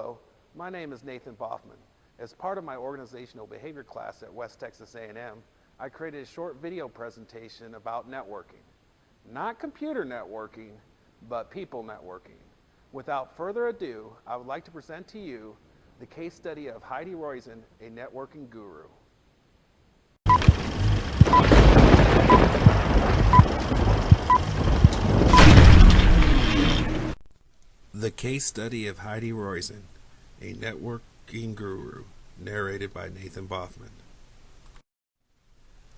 Hello, my name is Nathan Boffman. As part of my organizational behavior class at West Texas A&M, I created a short video presentation about networking. Not computer networking, but people networking. Without further ado, I would like to present to you the case study of Heidi Roizen, a networking guru. The case study of Heidi Roizen, a networking guru, narrated by Nathan Boffman.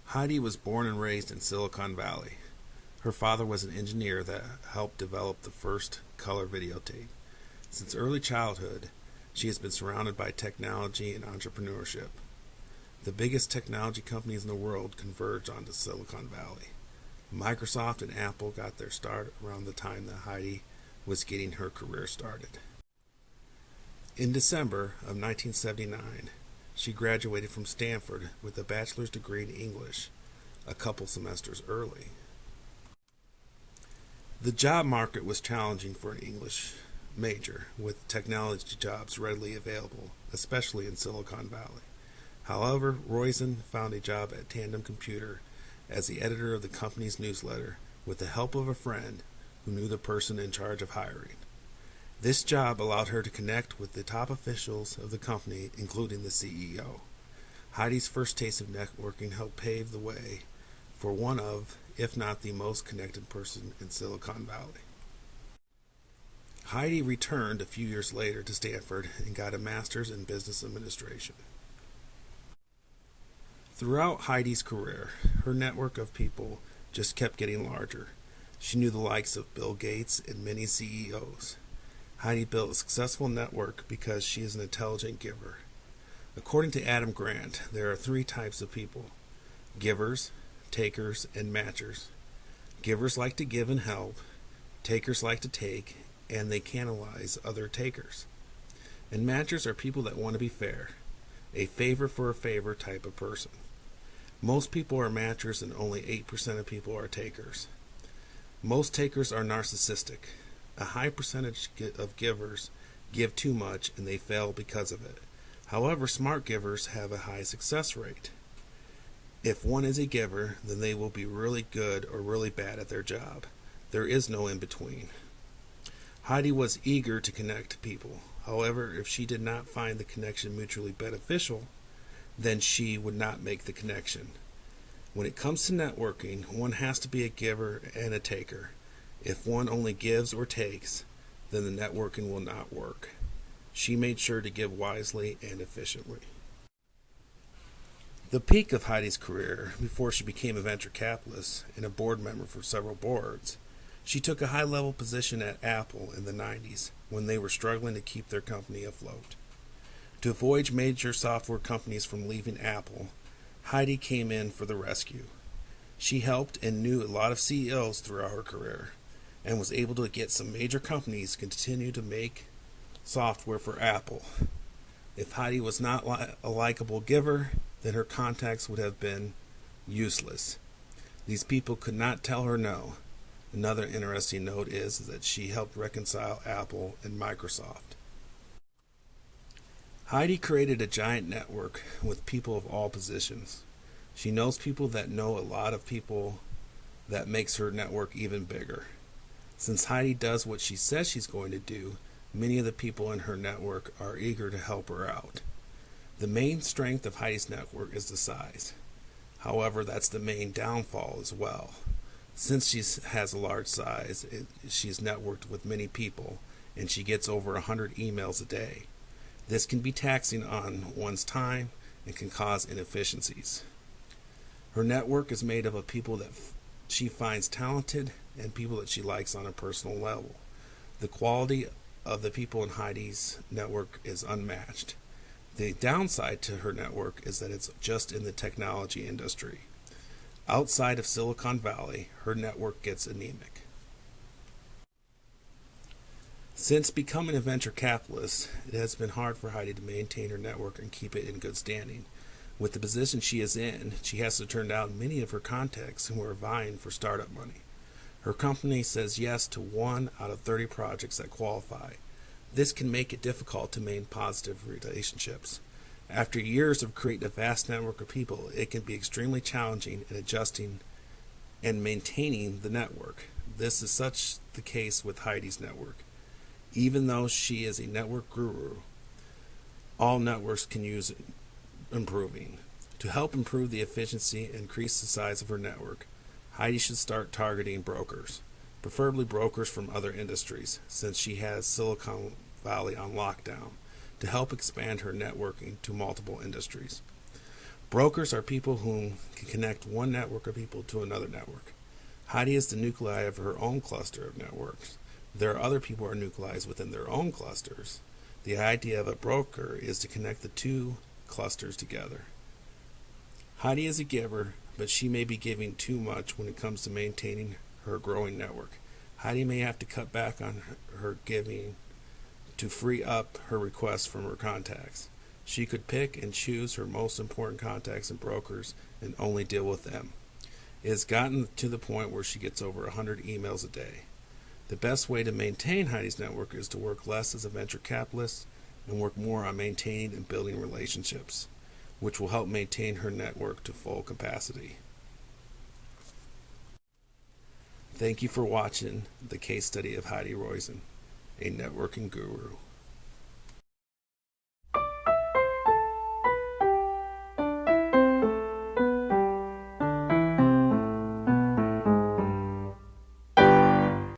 Heidi was born and raised in Silicon Valley. Her father was an engineer that helped develop the first color videotape. Since early childhood, she has been surrounded by technology and entrepreneurship. The biggest technology companies in the world converged onto Silicon Valley. Microsoft and Apple got their start around the time that Heidi was getting her career started. In December of 1979, she graduated from Stanford with a bachelor's degree in English, a couple semesters early. The job market was challenging for an English major, with technology jobs readily available, especially in Silicon Valley. However, Roizen found a job at Tandem Computer as the editor of the company's newsletter with the help of a friend who knew the person in charge of hiring. This job allowed her to connect with the top officials of the company, including the CEO. Heidi's first taste of networking helped pave the way for one of, if not the most connected person in Silicon Valley. Heidi returned a few years later to Stanford and got a master's in business administration. Throughout Heidi's career, her network of people just kept getting larger. She knew the likes of Bill Gates and many CEOs. Heidi built a successful network because she is an intelligent giver. According to Adam Grant, there are three types of people: givers, takers, and matchers. Givers like to give and help, takers like to take, and they canalize other takers. And matchers are people that want to be fair, a favor for a favor type of person. Most people are matchers and only 8% of people are takers. Most takers are narcissistic. A high percentage of givers give too much and they fail because of it. However, smart givers have a high success rate. If one is a giver, then they will be really good or really bad at their job. There is no in between. Heidi was eager to connect to people. However, if she did not find the connection mutually beneficial, then she would not make the connection. When it comes to networking, one has to be a giver and a taker. If one only gives or takes, then the networking will not work. She made sure to give wisely and efficiently. The peak of Heidi's career, before she became a venture capitalist and a board member for several boards, she took a high-level position at Apple in the 90s when they were struggling to keep their company afloat. To avoid major software companies from leaving Apple, Heidi came in for the rescue. She helped and knew a lot of CEOs throughout her career and was able to get some major companies to continue to make software for Apple. If Heidi was not a likable giver, then her contacts would have been useless. These people could not tell her no. Another interesting note is that she helped reconcile Apple and Microsoft. Heidi created a giant network with people of all positions. She knows people that know a lot of people. That makes her network even bigger. Since Heidi does what she says she's going to do, many of the people in her network are eager to help her out. The main strength of Heidi's network is the size. However, that's the main downfall as well. Since she has a large size, she's networked with many people, and she gets over 100 emails a day. This can be taxing on one's time and can cause inefficiencies. Her network is made up of people that she finds talented and people that she likes on a personal level. The quality of the people in Heidi's network is unmatched. The downside to her network is that it's just in the technology industry. Outside of Silicon Valley, her network gets anemic. Since becoming a venture capitalist, it has been hard for Heidi to maintain her network and keep it in good standing. With the position she is in, she has to turn down many of her contacts who are vying for startup money. Her company says yes to 1 out of 30 projects that qualify. This can make it difficult to maintain positive relationships. After years of creating a vast network of people, it can be extremely challenging in adjusting and maintaining the network. This is such the case with Heidi's network. Even though she is a network guru, all networks can use improving. To help improve the efficiency and increase the size of her network, Heidi should start targeting brokers, preferably brokers from other industries, since she has Silicon Valley on lockdown, to help expand her networking to multiple industries. Brokers are people who can connect one network of people to another network. Heidi is the nuclei of her own cluster of networks. There are other people who are nuclei within their own clusters. The idea of a broker is to connect the two clusters together. Heidi is a giver, but she may be giving too much when it comes to maintaining her growing network. Heidi may have to cut back on her giving to free up her requests from her contacts. She could pick and choose her most important contacts and brokers and only deal with them. It has gotten to the point where she gets over 100 emails a day. The best way to maintain Heidi's network is to work less as a venture capitalist and work more on maintaining and building relationships, which will help maintain her network to full capacity. Thank you for watching the case study of Heidi Roizen, a networking guru.